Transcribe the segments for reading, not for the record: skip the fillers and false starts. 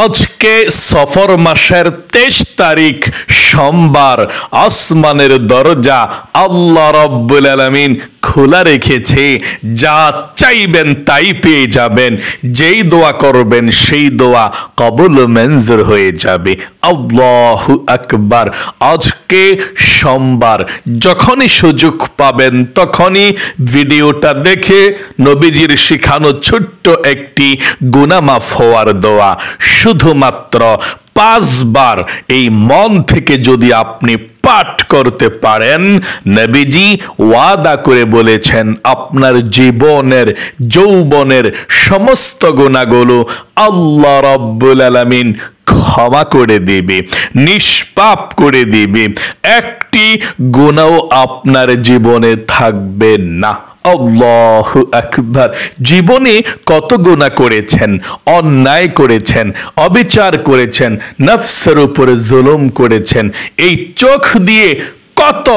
আজকে সফর মাসের 23 তারিখ সোমবার আসমানের দরজা আল্লাহ রাব্বুল আলামিন খোলা রেখেছে। যা চাইবেন তাই পেয়ে যাবেন, যেই দোয়া করবেন সেই দোয়া কবুল মঞ্জুর হয়ে যাবে। আল্লাহু আকবার। আজকে সোমবার, যখনই সুযোগ পাবেন তখনই ভিডিওটা দেখে নবীজির শিখানো ছোট্ট একটি গুনাহ মাফ হওয়ার দোয়া শুধুমাত্র 5 বার এই মন থেকে যদি আপনি পাঠ করতে পারেন, নবীজি ওয়াদা করে বলেছেন আপনার জীবনের যৌবনের সমস্ত গুনাহগুলো আল্লাহ রাব্বুল আলামিন ক্ষমা করে দিবে, নিষ্পাপ করে দিবে। একটি গুনাহ আপনার জীবনে থাকবে না। আল্লাহু আকবার। জীবনে কত গুনাহ করেছেন, অন্যায় করেছেন, অবিচার করেছেন, নফসের উপরে জুলুম করেছেন। এই চোখ দিয়ে কত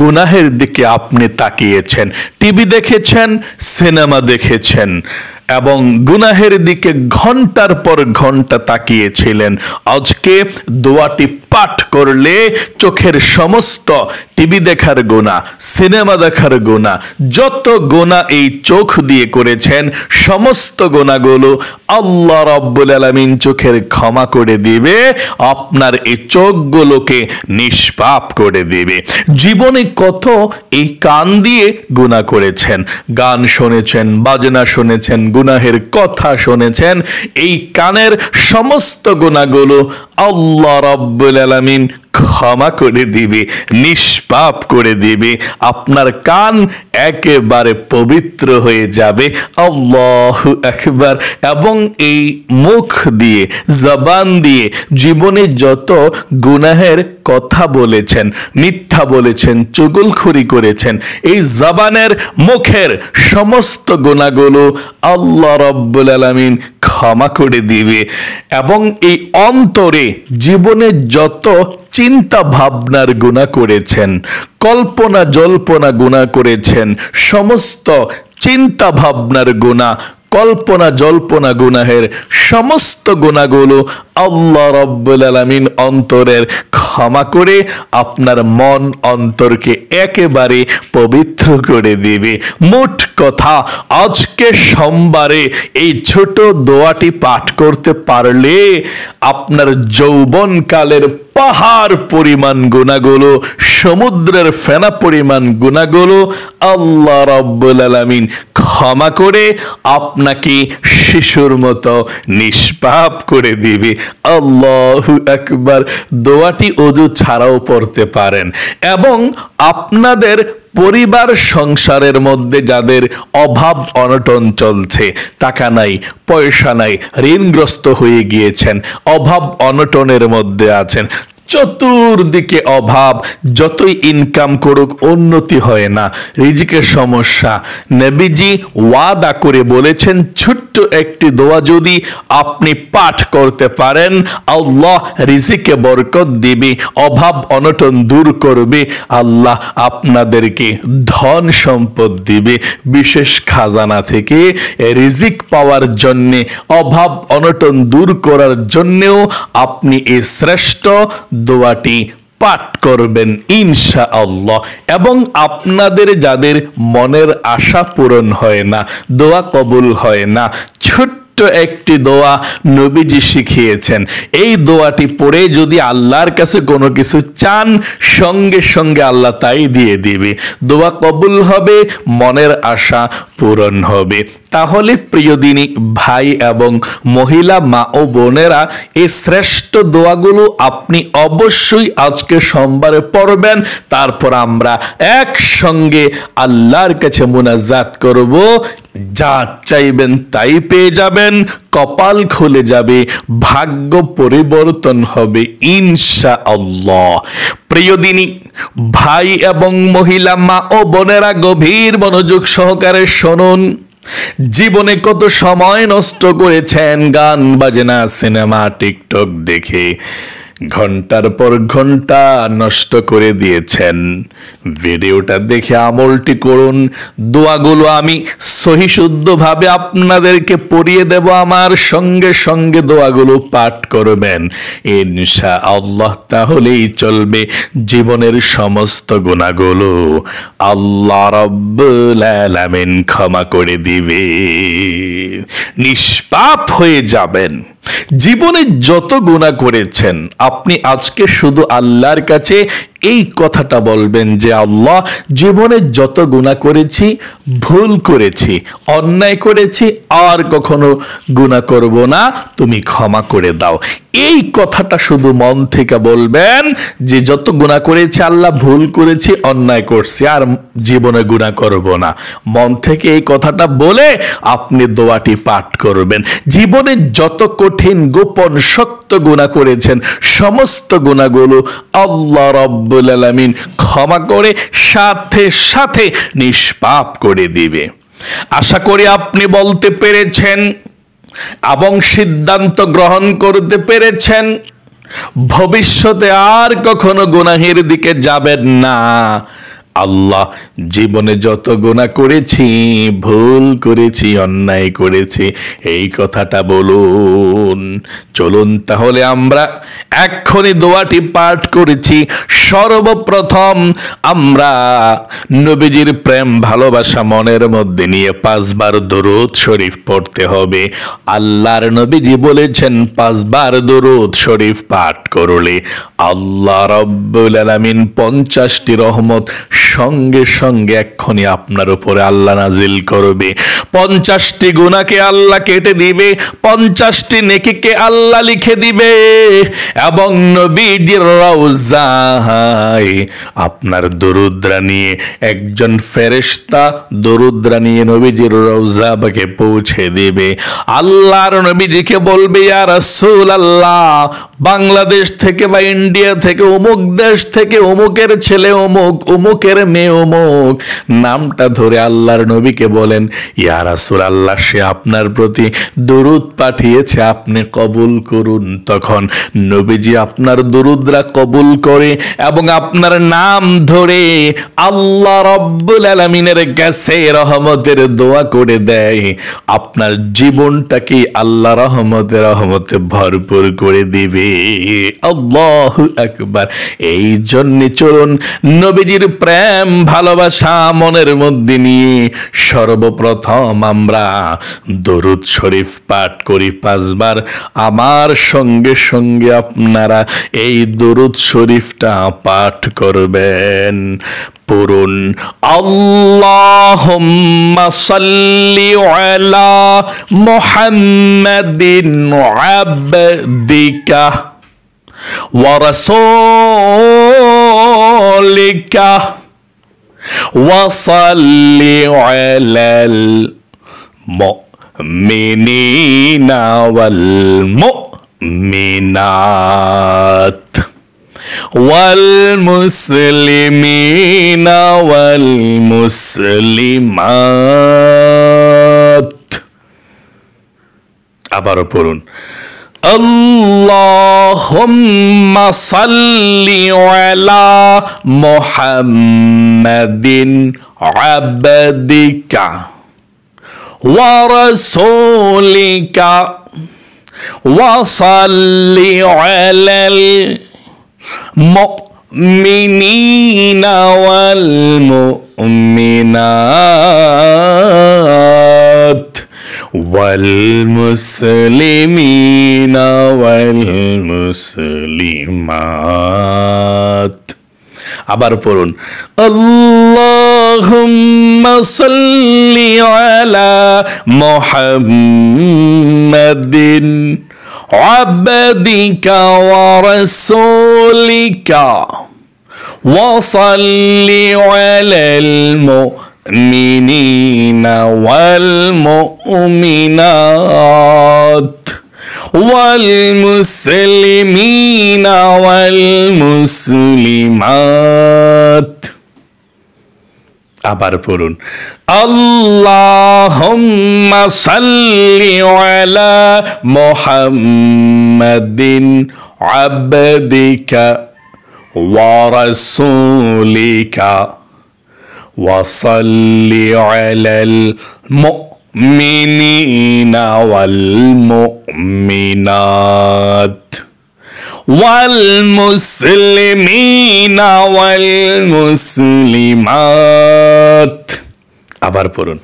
গুনাহের দিকে আপনি তাকিয়েছেন, টিভি দেখেছেন, সিনেমা দেখেছেন এবং গুনাহের দিকে ঘন্টার পর ঘন্টা তাকিয়েছিলেন। আজকে দোয়াটি পাঠ করলে চোখের সমস্ত টিভি দেখার গুনাহ, সিনেমা দেখার গুনাহ, যত গুনাহ এই চোখ দিয়ে করেছেন সমস্ত গুনাহগুলো আল্লাহ রাব্বুল আলামিন চোখের ক্ষমা করে দিবে, আপনার এই চোখগুলোকে নিষ্পাপ করে দিবে। জীবনে কত এই কান দিয়ে গুনাহ করেছেন, গান শুনেছেন, বাজনা শুনেছেন, গুনাহের কথা শুনেছেন। এই কানের সমস্ত গুনাহগুলো আল্লাহ রাব্বুল আলামিন ক্ষমা করে দিবে, নিষ্পাপ করে দিবে। আপনার কান একেবারে পবিত্র হয়ে যাবে। আল্লাহু আকবার। এবং এই মুখ দিয়ে, জবান দিয়ে জীবনে যত গুনাহের কথা বলেছেন, মিথ্যা বলেছেন, চুগলখড়ি করেছেন, এই জবানের মুখের সমস্ত গুনাহগুলো আল্লাহ রাব্বুল আলামিন ক্ষমা করে দিবে। এবং এই অন্তরে জীবনে যত চিন্তা ভাবনার গুনাহ করেছেন, কল্পনা জল্পনা গুনাহ করেছেন, সমস্ত চিন্তা ভাবনার গুনাহ, কল্পনা জল্পনা গুনাহের সমস্ত গুনাহগুলো আল্লাহ রাব্বুল আলামিন অন্তরের ক্ষমা করে আপনার মন অন্তরকে একেবারে পবিত্র করে দিবে। মোট কথা, আজকে সোমবারে এই ছোট দোয়াটি পাঠ করতে পারলে আপনার যৌবনকালের পাহাড় পরিমাণ গুনাহগুলো, সমুদ্রের ফেনা পরিমাণ গুনাহগুলো আল্লাহ রাব্বুল আলামিন ক্ষমা করে আপনাকে শিশুর মতো নিষ্পাপ করে দিবে। আল্লাহু আকবার। দোয়াটি ওযু ছাড়াও পড়তে পারেন। এবং আপনাদের পরিবার সংসারের মধ্যে যাদের অভাব অনটন চলছে, টাকা নাই, পয়সা নাই, ঋণগ্রস্ত হয়ে গিয়েছেন, অভাব অনটনের মধ্যে আছেন, চতুর্দিকে অভাব, যতই ইনকাম করুক উন্নতি হয় না, রিজিকের সমস্যা, নবীজি ওয়াদা করে বলেছেন ছোট্ট একটি দোয়া যদি আপনি পাঠ করতে পারেন, আল্লাহ রিজিকে বরকত দিবে, অভাব অনটন দূর করবে, আল্লাহ আপনাদেরকে ধন সম্পদ দিবে। বিশেষ খাজানা থেকে রিজিক পাওয়ার জন্যে, অভাব অনটন দূর করার জন্যেও আপনি এই শ্রেষ্ঠ দোয়াটি পাঠ করবেন ইনশাআল্লাহ। এবং আপনাদের যাদের মনের আশা পূরণ হয় না, দোয়া কবুল হয় না, ছোট্ট একটি দোয়া নবীজি শিখিয়েছেন। এই দোয়াটি পড়ে যদি আল্লাহর কাছে কোনো কিছু চান, সঙ্গে সঙ্গে আল্লাহ তাই দিয়ে দিবে। দোয়া কবুল হবে, মনের আশা পূরণ হবে। তাহলে প্রিয় দিনী ভাই এবং মহিলা মা ও বোনেরা, এই শ্রেষ্ঠ দোয়াগুলো আপনি অবশ্যই আজকে সোমবারে পড়বেন। তারপর আমরা একসঙ্গে আল্লাহর কাছে মুনাজাত করব। যা চাইবেন তাই পেয়ে যাবেন, কপাল খুলে যাবে, ভাগ্য পরিবর্তন হবে ইনশাআল্লাহ। প্রিয় দিনী ভাই এবং মহিলা মা ও বোনেরা, গভীর মনোযোগ সহকারে শুনুন। জীবনে কত সময় নষ্ট করেছেন গান বাজনা, সিনেমা, টিকটক দেখে, ঘন্টার পর ঘন্টা নষ্ট করে দিয়েছেন। ভিডিওটা দেখে আমলটি করুন। দোয়াগুলো আমি সহিশুদ্ধভাবে আপনাদেরকে পড়িয়ে দেব, আমার সঙ্গে সঙ্গে দোয়াগুলো পাঠ করবেন ইনশাআল্লাহ। তাহলেই চলবে জীবনের সমস্ত গুনাহগুলো আল্লাহ রাব্বুল আলামিন ক্ষমা করে দিবে, নিষ্পাপ হয়ে যাবেন। জীবনে যত গুনাহ করেছেন আপনি আজকে শুধু আল্লাহর কাছে এই কথাটা বলবেন যে আল্লাহ, জীবনে যত গুনাহ করেছি, ভুল করেছি, অন্যায় করেছি, আর কখনো গুনাহ করব না, তুমি ক্ষমা করে দাও। এই কথাটা শুধু মন থেকে বলবেন যে যত গুনাহ করেছি আল্লাহ, ভুল করেছি, অন্যায় করছি, আর জীবনে গুনাহ করব না। মন থেকে এই কথাটা বলে আপনি দোয়াটি পাঠ করবেন। জীবনে যত কঠিন, গোপন, শক্ত গুনাহ করেছেন সমস্ত গুনাহগুলো আল্লাহ রাব্বুল আলামিন ক্ষমা করে সাথে সাথে নিষ্পাপ করে দিবে। আশা করি আপনি বলতে পেরেছেন এবং সিদ্ধান্ত গ্রহণ করতে পেরেছেন ভবিষ্যতে আর কখনো গুনাহের দিকে যাবেন না। আল্লাহ, জীবনে যত গুনাহ করেছি, ভুল করেছি, অন্যায় করেছি, এই কথাটা বলুন। চলুন তাহলে আমরা এক্ষুনি দোয়াটি পাঠ করেছি। সর্বপ্রথম আমরা নবীজির প্রেম ভালোবাসা মনের মধ্যে নিয়ে 5 বার দরুদ শরীফ পড়তে হবে। আল্লাহর নবীজি বলেছেন 5 বার দরুদ শরীফ পাঠ করলে আল্লাহ রাব্বুল আলামিন 50টি রহমত সঙ্গে সঙ্গে এক্ষুনি আপনার উপরে আল্লাহ নাজিল করবে। 50টি গুনাহকে আল্লাহ কেটে দিবে, 50টি নেকিকে আল্লাহ লিখে দিবে, এবং নবীজির রওজায় আপনার দরুদরা নিয়ে একজন ফেরেশতা দরুদরা নিয়ে নবীজির রওজাকে পৌঁছে দিবে। আল্লাহর নবীজিকে বলবে, ইয়া রাসূলুল্লাহ, বাংলাদেশ থেকে বা ইন্ডিয়া থেকে, অমুক দেশ থেকে অমুকের ছেলে অমুক, অমুকের মেয়ে অমুক, নামটা ধরে আল্লাহর নবীকে বলেন, ইয়া রাসূলুল্লাহ, সে আপনার প্রতি দরুদ পাঠিয়েছে, আপনি কবুল করুন। তখন নবীজি আপনার দরুদরা কবুল করে এবং আপনার নাম ধরে আল্লাহ রাব্বুল আলামিনের কাছে রহমতের দোয়া করে দেয়। আপনার জীবনটাকে আল্লাহ রহমতে ভরপুর করে দিবে। আল্লাহু আকবার। এই জন্য চলুন নবীজির প্রেম ভালোবাসা মনের মধ্যে নিয়ে সর্বপ্রথম আমরা দরুদ শরীফ পাঠ করি 5 বার। আমার সঙ্গে সঙ্গে আপনারা এই দরুদ শরীফটা পাঠ করবেন। পড়ুন, আল্লাহুম্মা সাল্লি আলা মুহাম্মাদিন আবদিকা ওয়া রাসূলিকা ওয়া সাল্লি আলাল মুমিনিনা ওয়াল মুমিনাত ওয়াল মুসলিমিনা ওয়াল মুসলিমাত। আবারও পড়ুন, আল্লাহুম্মা সাল্লি আলা মুহাম্মাদিন আবদিকা ওয়া রাসূলিকা ওয়া সাল্লি আলাল মুমিনিনা ওয়াল মুমিনাত ওয়াল মুসলিমিনা ওয়াল মুসলিমাত। আবার পড়ুন, আল্লাহুম্মা সাল্লি আলা মুহাম্মাদিন আবদিকা ওয়া রাসূলিকা ওয়া সাল্লি আলাল মুমিনিনা ওয়াল মুমিনাত ওয়াল মুসলিমিনা ওয়াল মুসলিমাত। আবার পড়ুন, আল্লাহুম্মা সাল্লি আলা মুহাম্মাদিন আবদিকা ওয়া রাসূলিকা ওয়া সাল্লি আলাল মুমিনিনা ওয়াল মুমিনাত ওয়াল মুসলিমিনা ওয়াল মুসলিমাত। আবার পড়ুন,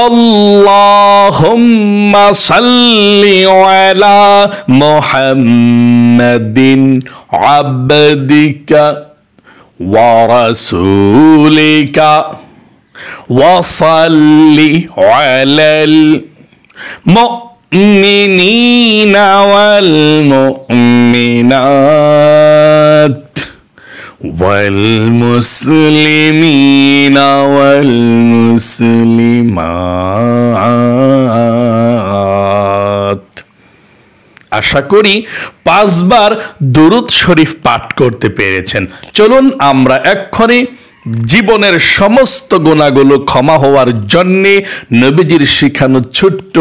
আল্লাহুম্মা সাল্লি আলা মুহাম্মাদিন আবদিকা ওয়া রাসূলিকা ওয়া সাল্লি আলাল মুমিনিনা ওয়াল মুমিনাত ওয়াল মুসলিমিনা ওয়াল মুসলিমাত। আশা করি 5 বার দুরূদ শরীফ পাঠ করতে পেরেছেন। চলুন আমরা এক্ষুনি জীবনের সমস্ত গুনাহগুলো ক্ষমা হওয়ার জন্যে নবীজির শিখানো ছোট্ট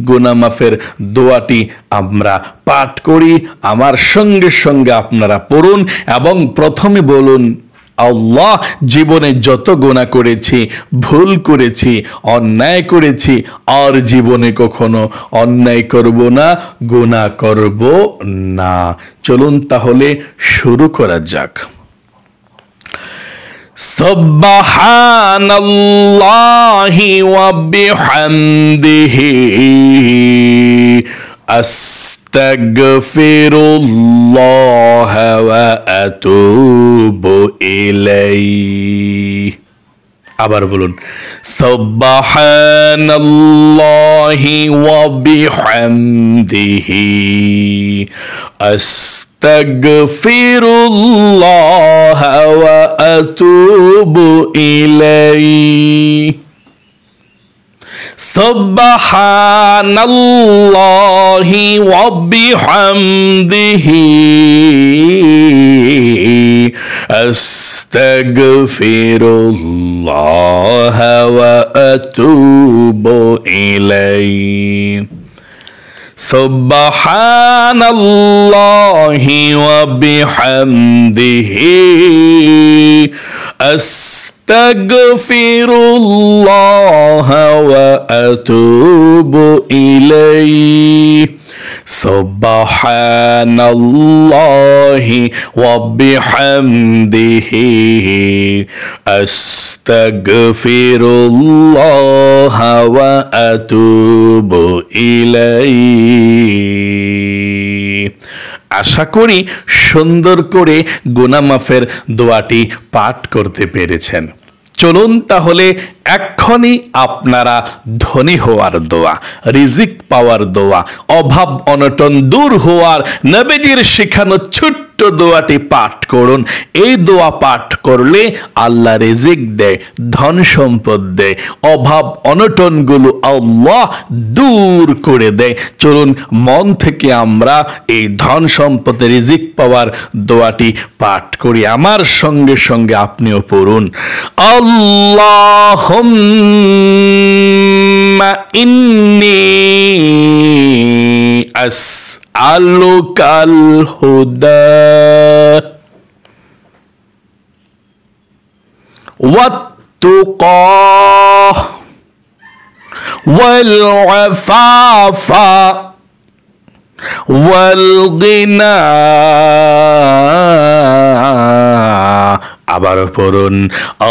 গুনাহ মাফের দোয়াটি আমরা পাঠ করি। আমার সঙ্গে সঙ্গে আপনারা পড়ুন এবং প্রথমে বলুন, আল্লাহ, জীবনে যত গুনাহ করেছি, ভুল করেছি, অন্যায় করেছি, আর জীবনে কখনো অন্যায় করব না, গুনাহ করব না। চলুন তাহলে শুরু করা যাক। সুবহানাল্লাহি ওয়া বিহামদিহি আস্তাগফিরুল্লাহ ওয়া আতুবু ইলাইহি। আবার বলুন, সুবহানাল্লাহি ওয়া বিহামদিহি আস্তাগফিরুল্লাহ ওয়া আতুবু ইলাইহি। সুবহানাল্লাহি ওয়া বিহামদিহি আস্তাগফিরুল্লাহ ওয়া আতুবু ইলাইহি। সুবহানাল্লাহি ওয়া বিহামদিহি আস্তাগফিরুল্লাহ ওয়া আতুবু ইলাইহি। সুবহানাল্লাহি ওয়া বিহামদিহি আস্তাগফিরুল্লাহ ওয়া আতুবু ইলাইহি। আশা করি সুন্দর করে গুনাহ মাফের দোয়াটি পাঠ করতে পেরেছেন। চলুন তাহলে এক্ষুনি আপনারা ধনী হওয়ার দোয়া, রিজিক পাওয়ার দোয়া, অভাব অনটন দূর হওয়ার নবীজির শেখানো ছোট্ট দোয়াটি পাঠ করুন। এই দোয়া পাঠ করলে আল্লাহ রিজিক দেয়, ধন সম্পদ দেয়, অভাব অনটনগুলো আল্লাহ দূর করে দেয়। চলুন মন থেকে আমরা এই ধন সম্পদ রিজিক পাওয়ার দোয়াটি পাঠ করি। আমার সঙ্গে সঙ্গে আপনিও পড়ুন, আল্লাহুম্মা ইন্নী আসআলুকাল হুদা ওয়াত তুকা ওয়াল আফাফা ওয়াল গিনা। আবার পড়ুন,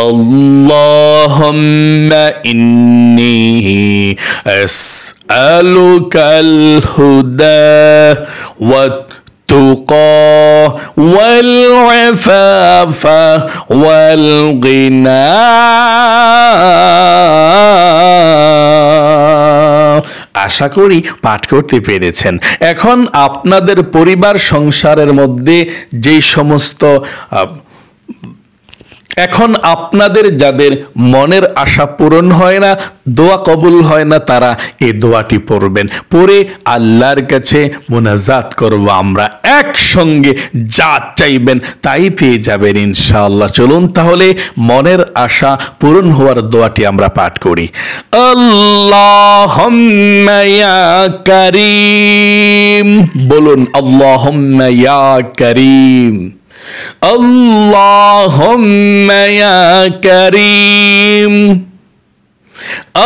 আল্লাহুম্মা ইন্নী আসআলুকাল হুদা ওয়াত তুকা ওয়াল আফাফা ওয়াল গিনা। আশা করি পাঠ করতে পেরেছেন। এখন আপনাদের পরিবার সংসারের মধ্যে যেই সমস্ত এখন আপনাদের যাদের মনের আশা পূরণ হয় না, দোয়া কবুল হয় না, তারা এই দোয়াটি পড়বেন, পড়ে আল্লাহর কাছে মুনাজাত করব আমরা একসঙ্গে। যা চাইবেন তাই পেয়ে যাবেন ইনশাআল্লাহ। চলুন তাহলে মনের আশা পূরণ হওয়ার দোয়াটি আমরা পাঠ করি। আল্লাহুম্মা ইয়া কারীম, বলুন আল্লাহুম্মা ইয়া কারীম, আল্লাহুম্মা ইয়া কারীম,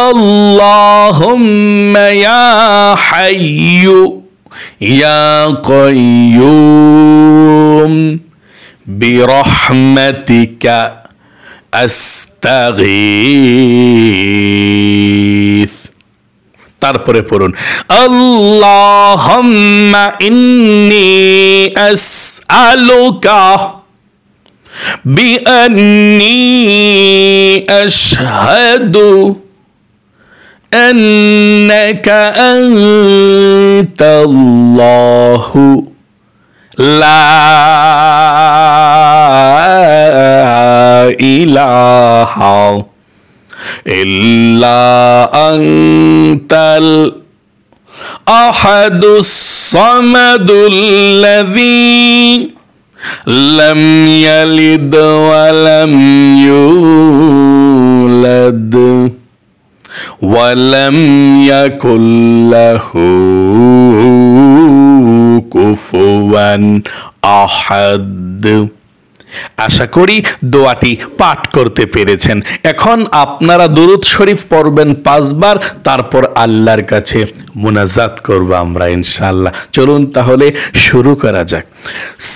আল্লাহুম্মা ইয়া হাইয়্যু ইয়া কাইয়্যুম বিরহমাতিকা আস্তাগীথ। তারপরে পড়ুন আল্লাহুম্মা ইন্নী আসআলুকা বিআন্নী আশহাদু আন্নাকা আনতাল্লাহু লা ইলাহা ইল্লা আনতাল আহাদুস সামাদুল্লাযী লাম ইয়ালিদ ওয়া লাম ইউলাদ ওয়া লাম ইয়াকুল লাহু কুফুয়ান আহাদ। আশা করি দোয়াটি পাঠ করতে পেরেছেন। এখন আপনারা দুরূদ শরীফ পড়বেন 5 বার, তারপর আল্লাহর কাছে মুনাজাত করব আমরা ইনশাআল্লাহ। চলুন তাহলে শুরু করা যাক।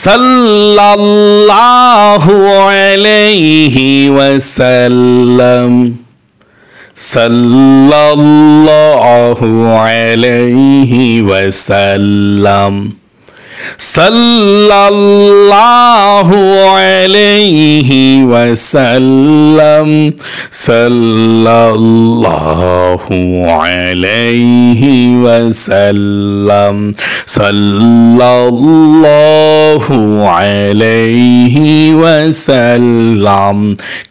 সাল্লাল্লাহু আলাইহি ওয়াসাল্লাম, সাল্লাল্লাহু আলাইহি ওয়াসাল্লাম, সাল্লাল্লাহু আলাইহি ওয়াসাল্লাম, সাল্লাল্লাহু আলাইহি ওয়াসাল্লাম, সাল্লাল্লাহু আলাইহি ওয়াসাল্লাম।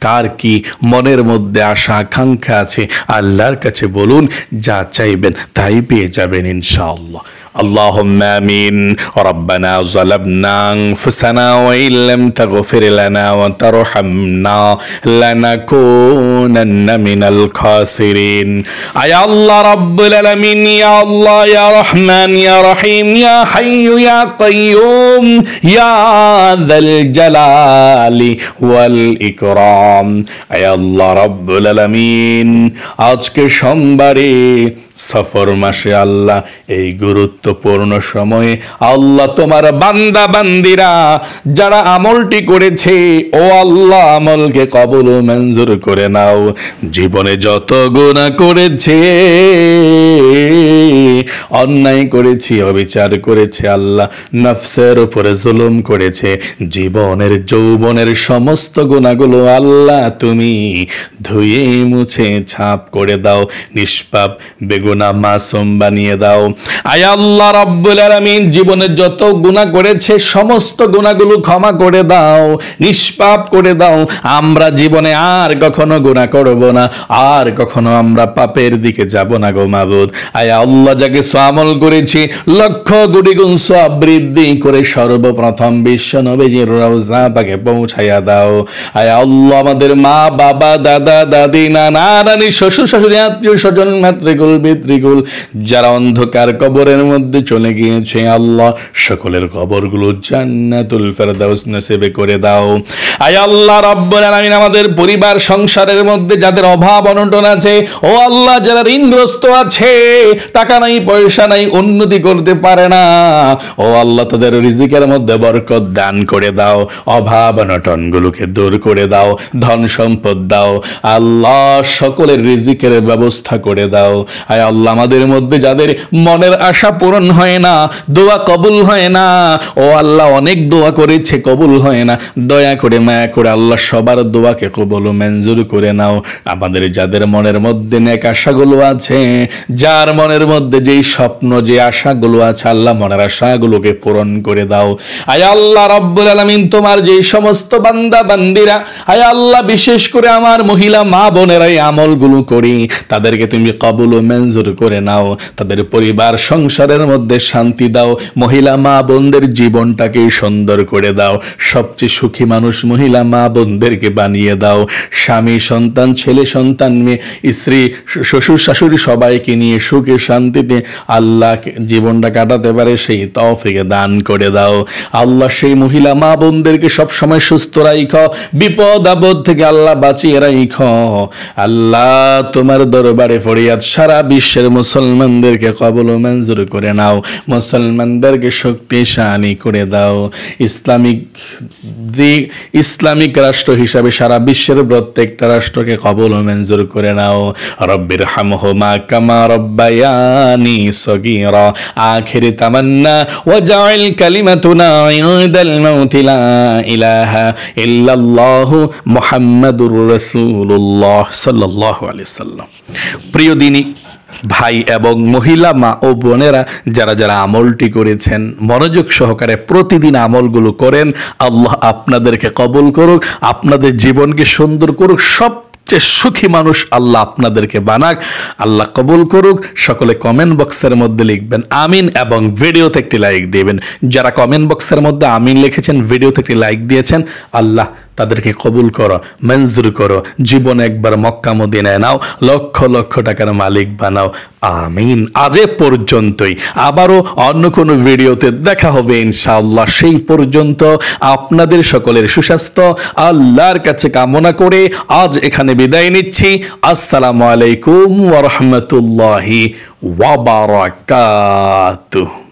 কার কি মনের মধ্যে আশা আকাঙ্ক্ষা আছে আল্লাহর কাছে বলুন, যা চাইবেন তাই পেয়ে যাবেন ইনশাআল্লাহ। اللهم آمين. ربنا ظلمنا أنفسنا وإن لم تغفر لنا وترحمنا لنكونن من الخاسرين. يا الله رب العالمين، يا الله يا رحمن يا رحيم يا حي يا قيوم يا ذا الجلال والإكرام. يا الله رب العالمين، আজকে সোমবারে সফর মাসে আল্লাহ এই গুরুত্বপূর্ণ সময়ে আল্লাহ তোমার বান্দা বান্দিরা যারা আমলটি করেছে, ও আল্লাহ আমলকে কবুল ও মঞ্জুর করে নাও। জীবনে যত গুনাহ করেছে, অন্যায় করেছি, অবিচার করেছে, আল্লাহ নফসের উপরে জুলুম করেছে, জীবনের যৌবনের সমস্ত গুনাহগুলো আল্লাহ তুমি ধুয়ে মুছে ছাপ করে দাও, নিষ্পাপ বেগুনাহ মাসুম বানিয়ে দাও। আয় আল্লাহ রাব্বুল আলামিন, জীবনে যত গুনাহ করেছে সমস্ত গুনাহগুলো ক্ষমা করে দাও, নিষ্পাপ করে দাও। আমরা জীবনে আর কখনো গুনাহ করব না, আর কখনো আমরা পাপের দিকে যাব না গো মাবুদ। আয় আল্লাহ, যাকে আমল করেছি লক্ষ কোটি গুণ সওয়াব বৃদ্ধি করে সর্বপ্রথম বিশ্ব নবীজির রওজা পাকে পৌঁছায়া দাও। আয় আল্লাহ, আমাদের মা বাবা দাদা দাদি নানা নানি শ্বশুর শাশুড়ি আত্মীয় স্বজন মাতৃকুল পিতৃকুল যারা অন্ধকার কবরের মধ্যে চলে গিয়েছে, আল্লাহ সকলের কবরগুলো জান্নাতুল ফেরদাউস নসিবে করে দাও। আয় আল্লাহ রাব্বুল আলামিন, আমাদের পরিবার সংসারের মধ্যে যাদের অভাব অনটন আছে, ও আল্লাহ যারা ঋণগ্রস্ত আছে, টাকা নাই পয়সা নাই, উন্নতি করতে পারে না, ও আল্লাহ তাদের রিজিকের মধ্যে বরকত দান করে দাও, অভাব অনটন গুলোকে দূর করে দাও, ধন সম্পদ দাও, আল্লাহ সকলের রিজিকের ব্যবস্থা করে দাও। আয় আল্লাহ আমাদের মধ্যে যাদের মনের আশা পূরণ হয় না, দোয়া কবুল হয় না, ও আল্লাহ অনেক দোয়া করেছে কবুল হয় না, দয়া করে মায়া করে আল্লাহ সবার দোয়াকে কবুল ও মঞ্জুর করে নাও। আমাদের যাদের মনের মধ্যে নেক আশাগুলো আছে, যার মনের মধ্যে যেই স্বপ্ন যে আশাগুলো আছে, আল্লাহ মনের আশাগুলোকে পূরণ করে দাও। আয় আল্লাহ রাব্বুল আলামিন, তোমার যেই সমস্ত বান্দা বান্দিরা, আয় আল্লাহ বিশেষ করে আমার মহিলা মা বোনেরা এই আমলগুলো করি, তাদেরকে তুমি কবুল ও মঞ্জুর করে নাও। তাদের পরিবার সংসারের মধ্যে শান্তি দাও, মহিলা মা বোনদের জীবনটাকে সুন্দর করে দাও। সবচেয়ে সুখী মানুষ মহিলা মা বোনদেরকে বানিয়ে দাও। স্বামী সন্তান ছেলে সন্তান মেয়ে স্ত্রী শ্বশুর শাশুড়ি সবাইকে নিয়ে সুখে শান্তিতে আল্লাহ জীবনটা কাটাতে পারে সেই তৌফিক দান করে দাও। আল্লাহ সেই মহিলা মা বোনদেরকে সব সময় সুস্থ রাখো, বিপদ আপদ থেকে আল্লাহ বাঁচিয়ে রাখো। আল্লাহ তোমার দরবারে ফরিয়াদ, সারা বিশ্বের মুসলমানদেরকে কবুল ও মঞ্জুর করে নাও, মুসলমানদেরকে শক্তিশালী করে দাও। ইসলামিক রাষ্ট্র হিসাবে সারা বিশ্বের প্রত্যেকটা রাষ্ট্রকে কবুল ও মঞ্জুর করে নাও। রব্বির হামহুমা কামা রব্বায়ানি সগীরা। আখিরি তামান্না ওয়াজআল কালিমাতুনা ইনদাল মাউতি লা ইলাহা ইল্লাল্লাহু মুহাম্মাদুর রাসূলুল্লাহ সাল্লাল্লাহু আলাইহি সাল্লাম। প্রিয় দিনী ভাই এবং মহিলা মা ও বোনেরা, যারা যারা আমলটি করেছেন মনোযোগ সহকারে প্রতিদিন আমলগুলো করেন, আল্লাহ আপনাদেরকে কবুল করুক, আপনাদের জীবনকে সুন্দর করুক, সবচেয়ে সুখী মানুষ আল্লাহ আপনাদেরকে বানাক, আল্লাহ কবুল করুক। সকলে কমেন্ট বক্সের মধ্যে লিখবেন আমিন এবং ভিডিওতে একটি লাইক দিবেন। যারা কমেন্ট বক্সের মধ্যে আমিন লিখেছেন, ভিডিওতে একটি লাইক দিয়েছেন, আল্লাহ তাদেরকে কবুল করো, মঞ্জুর করো, জীবনে একবার মক্কা মদিনায় নাও, লক্ষ লক্ষ টাকার মালিক বানাও। আমিন। আজ এ পর্যন্তই, আবারও অন্য কোনো ভিডিওতে দেখা হবে ইনশাআল্লাহ। সেই পর্যন্ত আপনাদের সকলের সুস্বাস্থ্য আল্লাহর কাছে কামনা করে আজ এখানে বিদায় নিচ্ছি। আসসালামু আলাইকুম ওয়া রাহমাতুল্লাহি ওয়া বারাকাতুহু।